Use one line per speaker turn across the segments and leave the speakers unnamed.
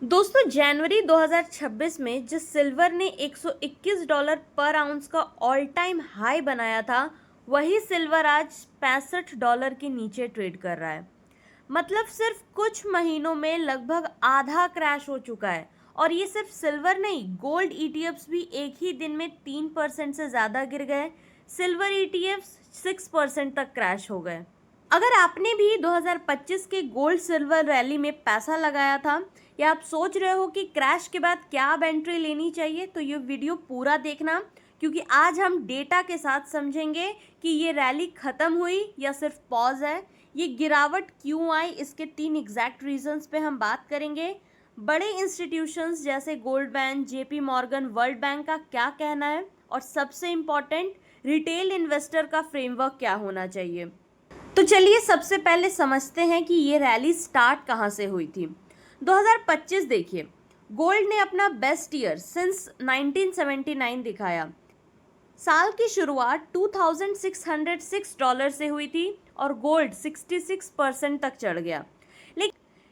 दोस्तों जनवरी 2026 में जिस सिल्वर ने $121 पर आउंस का ऑल टाइम हाई बनाया था, वही सिल्वर आज $65 के नीचे ट्रेड कर रहा है। मतलब सिर्फ कुछ महीनों में लगभग आधा क्रैश हो चुका है। और ये सिर्फ सिल्वर नहीं, गोल्ड ईटीएफ्स भी एक ही दिन में 3% से ज़्यादा गिर गए। सिल्वर ईटीएफ्स 6% तक क्रैश हो गए। अगर आपने भी 2025 के गोल्ड सिल्वर रैली में पैसा लगाया था या आप सोच रहे हो कि क्रैश के बाद क्या अब एंट्री लेनी चाहिए, तो ये वीडियो पूरा देखना, क्योंकि आज हम डेटा के साथ समझेंगे कि ये रैली खत्म हुई या सिर्फ पॉज है। ये गिरावट क्यों आई, इसके 3 एग्जैक्ट रीजंस पे हम बात करेंगे। बड़े इंस्टीट्यूशंस जैसे Goldman, JP Morgan, world bank का क्या कहना है, और सबसे इम्पॉर्टेंट, रिटेल इन्वेस्टर का फ्रेमवर्क क्या होना चाहिए। तो चलिए सबसे पहले समझते हैं कि ये रैली स्टार्ट कहाँ से हुई थी। 2025 देखिए, गोल्ड ने अपना बेस्ट ईयर सिंस 1979 दिखाया। साल की शुरुआत $2606 से हुई थी और गोल्ड 66% तक चढ़ गया।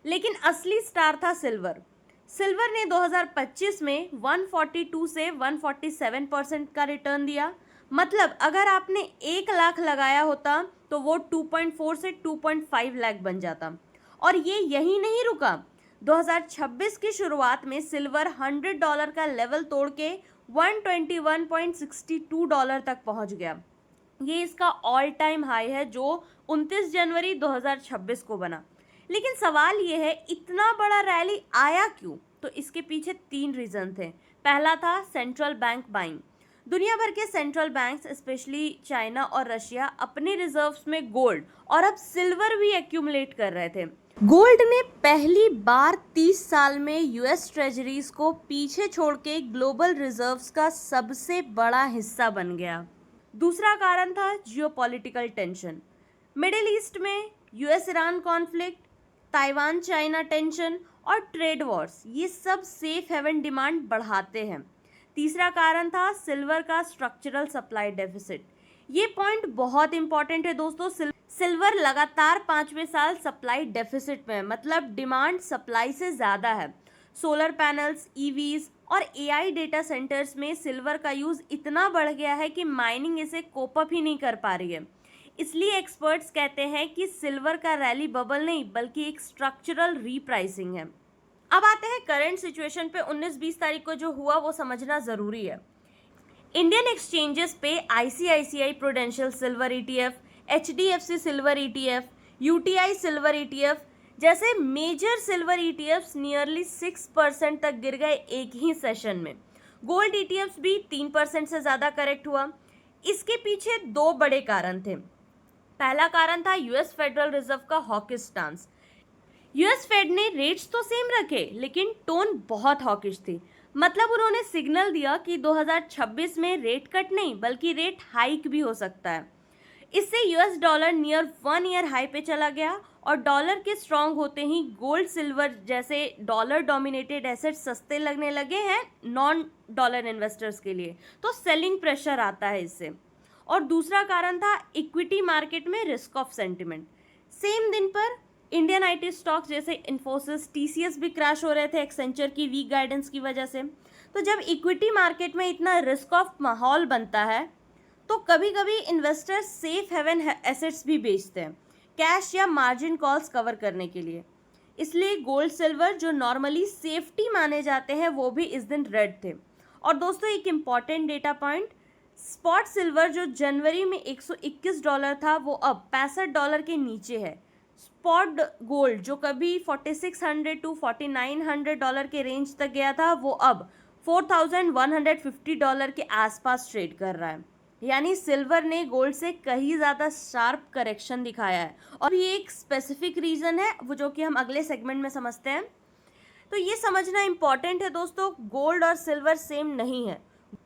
लेकिन असली स्टार था सिल्वर। सिल्वर ने 2025 में 142 से 147% का रिटर्न दिया। मतलब अगर आपने 1 लाख लगाया होता तो वो 2.4 से 2.5 लाख बन जाता। और ये यही नहीं रुका, 2026 की शुरुआत में सिल्वर $100 का लेवल तोड़ के $121.62 तक पहुंच गया। ये इसका ऑल टाइम हाई है जो 29 जनवरी 2026 को बना। लेकिन सवाल ये है, इतना बड़ा रैली आया क्यों? तो इसके पीछे 3 रीजन थे। पहला था सेंट्रल बैंक बाइंग। दुनिया भर के सेंट्रल बैंक्स, स्पेशली चाइना और रशिया, अपने रिजर्व्स में गोल्ड और अब सिल्वर भी एक्यूमुलेट कर रहे थे। गोल्ड ने पहली बार 30 साल में यूएस ट्रेजरीज को पीछे छोड़ के ग्लोबल रिजर्व्स का सबसे बड़ा हिस्सा बन गया। दूसरा कारण था जियोपॉलिटिकल टेंशन। मिडिल ईस्ट में US Iran conflict, Taiwan China tension और ट्रेड वॉर्स, ये सब सेफ हेवन डिमांड बढ़ाते हैं। तीसरा कारण था सिल्वर का स्ट्रक्चरल सप्लाई डेफिसिट। ये पॉइंट बहुत इंपॉर्टेंट है दोस्तों। सिल्वर लगातार 5वें साल सप्लाई डेफिसिट में है, मतलब डिमांड सप्लाई से ज़्यादा है। सोलर पैनल्स, ईवीज और एआई डेटा सेंटर्स में सिल्वर का यूज़ इतना बढ़ गया है कि माइनिंग इसे कोप अप ही नहीं कर पा रही है। इसलिए एक्सपर्ट्स कहते हैं कि सिल्वर का रैली बबल नहीं बल्कि एक स्ट्रक्चरल रीप्राइसिंग है। अब आते हैं करंट सिचुएशन पे। 19-20 तारीख को जो हुआ वो समझना ज़रूरी है। इंडियन एक्सचेंजेस पे ICICI prudential silver ETF, HDFC silver ETF, UTI silver ETF जैसे मेजर सिल्वर ईटीएफ्स नियरली 6% तक गिर गए एक ही सेशन में। गोल्ड ईटीएफ्स भी 3% से ज़्यादा करेक्ट हुआ। इसके पीछे 2 बड़े कारण थे। पहला कारण था यूएस फेडरल रिजर्व का हॉकिश स्टांस। यूएस फेड ने रेट्स तो सेम रखे, लेकिन टोन बहुत हॉकिश थी। मतलब उन्होंने सिग्नल दिया कि 2026 में रेट कट नहीं बल्कि रेट हाइक भी हो सकता है। इससे US dollar near 1 year high पे चला गया और डॉलर के स्ट्रांग होते ही गोल्ड सिल्वर जैसे डॉलर डोमिनेटेड एसेट्स सस्ते लगने लगे हैं नॉन डॉलर इन्वेस्टर्स के लिए, तो सेलिंग प्रेशर आता है इससे। और दूसरा कारण था इक्विटी मार्केट में रिस्क ऑफ सेंटिमेंट। सेम दिन पर इंडियन आईटी स्टॉक्स जैसे इन्फोसिस, टीसीएस भी क्रैश हो रहे थे एक्सेंचर की वीक गाइडेंस की वजह से। तो जब इक्विटी मार्केट में इतना रिस्क ऑफ माहौल बनता है तो कभी कभी इन्वेस्टर्स सेफ हेवन एसेट्स भी बेचते हैं कैश या मार्जिन कॉल्स कवर करने के लिए। इसलिए गोल्ड सिल्वर जो नॉर्मली सेफ्टी माने जाते हैं वो भी इस दिन रेड थे। और दोस्तों एक important data point, spot silver जो जनवरी में $121 था वो अब $65 के नीचे है। स्पॉट गोल्ड जो कभी 4600 टू $4900 के रेंज तक गया था वो अब $4150 के आसपास ट्रेड कर रहा है। यानी सिल्वर ने गोल्ड से कहीं ज़्यादा शार्प करेक्शन दिखाया है। और ये एक स्पेसिफिक रीज़न है वो जो कि हम अगले सेगमेंट में समझते हैं। तो ये समझना इंपॉर्टेंट है दोस्तों, गोल्ड और सिल्वर सेम नहीं है।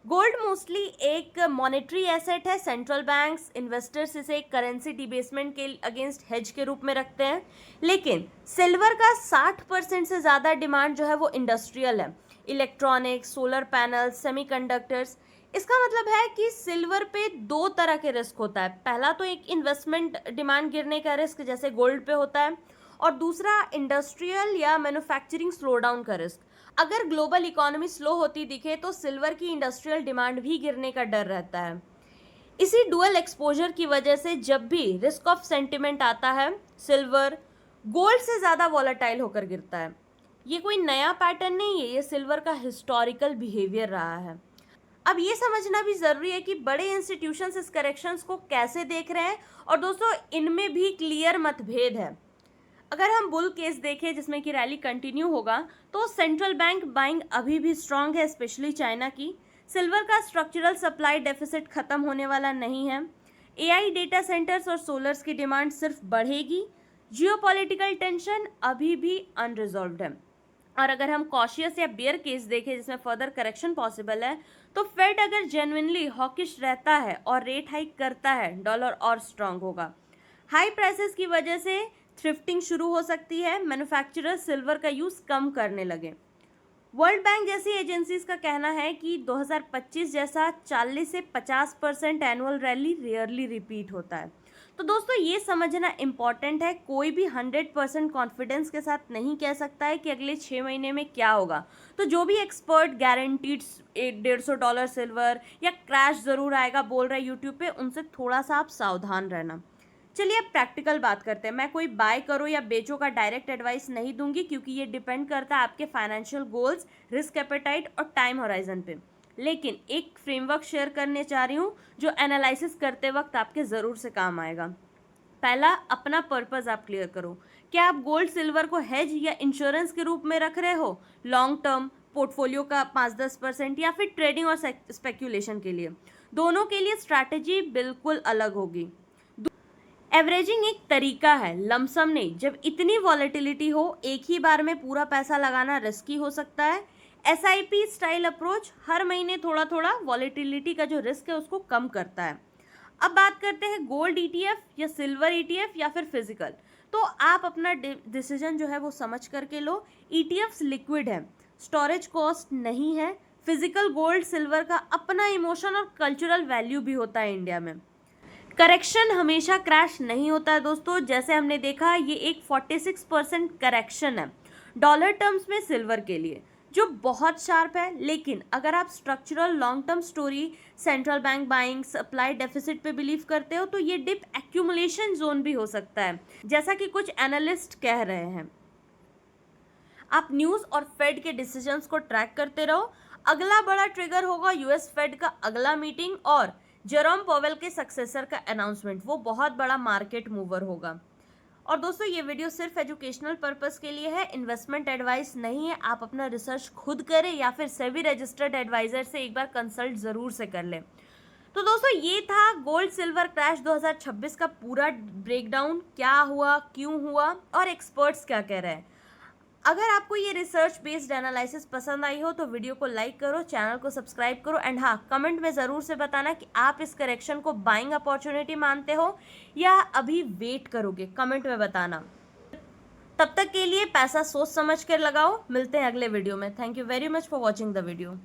गोल्ड मोस्टली एक मॉनेटरी एसेट है। सेंट्रल बैंक्स, इन्वेस्टर्स इसे एक करेंसी डिबेसमेंट के अगेंस्ट हेज के रूप में रखते हैं। लेकिन सिल्वर का 60% से ज़्यादा डिमांड जो है वो इंडस्ट्रियल है, इलेक्ट्रॉनिक्स, सोलर पैनल्स, सेमीकंडक्टर्स। इसका मतलब है कि सिल्वर पे 2 तरह के रिस्क होता है। पहला तो एक इन्वेस्टमेंट डिमांड गिरने का रिस्क जैसे गोल्ड पे होता है, और दूसरा इंडस्ट्रियल या मैन्युफैक्चरिंग स्लोडाउन का रिस्क। अगर ग्लोबल इकोनॉमी स्लो होती दिखे तो सिल्वर की इंडस्ट्रियल डिमांड भी गिरने का डर रहता है। इसी डुअल एक्सपोजर की वजह से जब भी रिस्क ऑफ सेंटिमेंट आता है, सिल्वर गोल्ड से ज़्यादा वॉलेटाइल होकर गिरता है। ये कोई नया पैटर्न नहीं है, ये सिल्वर का हिस्टोरिकल बिहेवियर रहा है। अब ये समझना भी ज़रूरी है कि बड़े इंस्टीट्यूशंस इस करेक्शंस को कैसे देख रहे हैं, और दोस्तों इनमें भी क्लियर मतभेद है। अगर हम बुल केस देखें जिसमें कि रैली कंटिन्यू होगा, तो सेंट्रल बैंक बाइंग अभी भी स्ट्रांग है, स्पेशली चाइना की। सिल्वर का स्ट्रक्चरल सप्लाई डेफिसिट खत्म होने वाला नहीं है। एआई डेटा सेंटर्स और सोलर्स की डिमांड सिर्फ बढ़ेगी। जियोपॉलिटिकल टेंशन अभी भी अनरिजॉल्व्ड है। और अगर हम कॉशियस या बियर केस देखें जिसमें फर्दर करेक्शन पॉसिबल है, तो फेड अगर जेन्युइनली हॉकिश रहता है और रेट हाइक करता है, डॉलर और स्ट्रांग होगा। हाई प्राइसेस की वजह से थ्रिफ्टिंग शुरू हो सकती है, मैन्युफैक्चरर्स सिल्वर का यूज़ कम करने लगे। वर्ल्ड बैंक जैसी एजेंसीज का कहना है कि 2025 जैसा 40 से 50% एनुअल रैली रेयरली रिपीट होता है। तो दोस्तों ये समझना इम्पॉर्टेंट है, कोई भी 100% कॉन्फिडेंस के साथ नहीं कह सकता है कि अगले 6 महीने में क्या होगा। तो जो भी एक्सपर्ट गारंटीड $150 सिल्वर या क्रैश ज़रूर आएगा बोल रहे हैं यूट्यूब पे, उनसे थोड़ा सा आप सावधान रहना। चलिए अब प्रैक्टिकल बात करते हैं। मैं कोई बाय करो या बेचो का डायरेक्ट एडवाइस नहीं दूंगी, क्योंकि ये डिपेंड करता है आपके फाइनेंशियल गोल्स, रिस्क एपेटाइट और टाइम होराइजन पे। लेकिन एक फ्रेमवर्क शेयर करने चाह रही हूँ जो एनालिसिस करते वक्त आपके ज़रूर से काम आएगा। पहला, अपना पर्पस आप क्लियर करो। क्या आप गोल्ड सिल्वर को हेज या इंश्योरेंस के रूप में रख रहे हो, लॉन्ग टर्म पोर्टफोलियो का 5-10%, या फिर ट्रेडिंग और स्पेक्यूलेशन के लिए? दोनों के लिए स्ट्रैटेजी बिल्कुल अलग होगी। एवरेजिंग एक तरीका है, लमसम नहीं। जब इतनी वॉलेटिलिटी हो, एक ही बार में पूरा पैसा लगाना रिस्की हो सकता है। एसआईपी स्टाइल अप्रोच हर महीने थोड़ा थोड़ा वॉलेटिलिटी का जो रिस्क है उसको कम करता है। अब बात करते हैं गोल्ड ईटीएफ या सिल्वर ईटीएफ या फिर फिजिकल। तो आप अपना डिसीजन जो है वो समझ करके लो। ईटीएफ्स लिक्विड है, स्टोरेज कॉस्ट नहीं है। फिजिकल गोल्ड सिल्वर का अपना इमोशन और कल्चरल वैल्यू भी होता है इंडिया में। करेक्शन हमेशा क्रैश नहीं होता है दोस्तों, जैसे हमने देखा ये एक 46% करेक्शन है डॉलर टर्म्स में सिल्वर के लिए, जो बहुत शार्प है। लेकिन अगर आप structural long term story, central bank buying, supply deficit पे बिलीव करते हो, तो ये डिप एक्यूमुलेशन जोन भी हो सकता है, जैसा कि कुछ एनालिस्ट कह रहे हैं। आप न्यूज़ और फेड के डिसीजंस को ट्रैक करते रहो। अगला बड़ा ट्रिगर होगा यूएस फेड का अगला मीटिंग और जेरोम पॉवेल के सक्सेसर का अनाउंसमेंट। वो बहुत बड़ा मार्केट मूवर होगा। और दोस्तों ये वीडियो सिर्फ एजुकेशनल पर्पस के लिए है, इन्वेस्टमेंट एडवाइस नहीं है। आप अपना रिसर्च खुद करें या फिर सेबी रजिस्टर्ड एडवाइजर से एक बार कंसल्ट ज़रूर से कर लें। तो दोस्तों ये था गोल्ड सिल्वर क्रैश 2026 का पूरा ब्रेकडाउन, क्या हुआ, क्यों हुआ और एक्सपर्ट्स क्या कह रहे हैं। अगर आपको ये रिसर्च बेस्ड एनालिसिस पसंद आई हो तो वीडियो को लाइक करो, चैनल को सब्सक्राइब करो, एंड हाँ, कमेंट में ज़रूर से बताना कि आप इस करेक्शन को बाइंग अपॉर्चुनिटी मानते हो या अभी वेट करोगे। कमेंट में बताना। तब तक के लिए पैसा सोच समझ कर लगाओ। मिलते हैं अगले वीडियो में। Thank you very much for watching the video.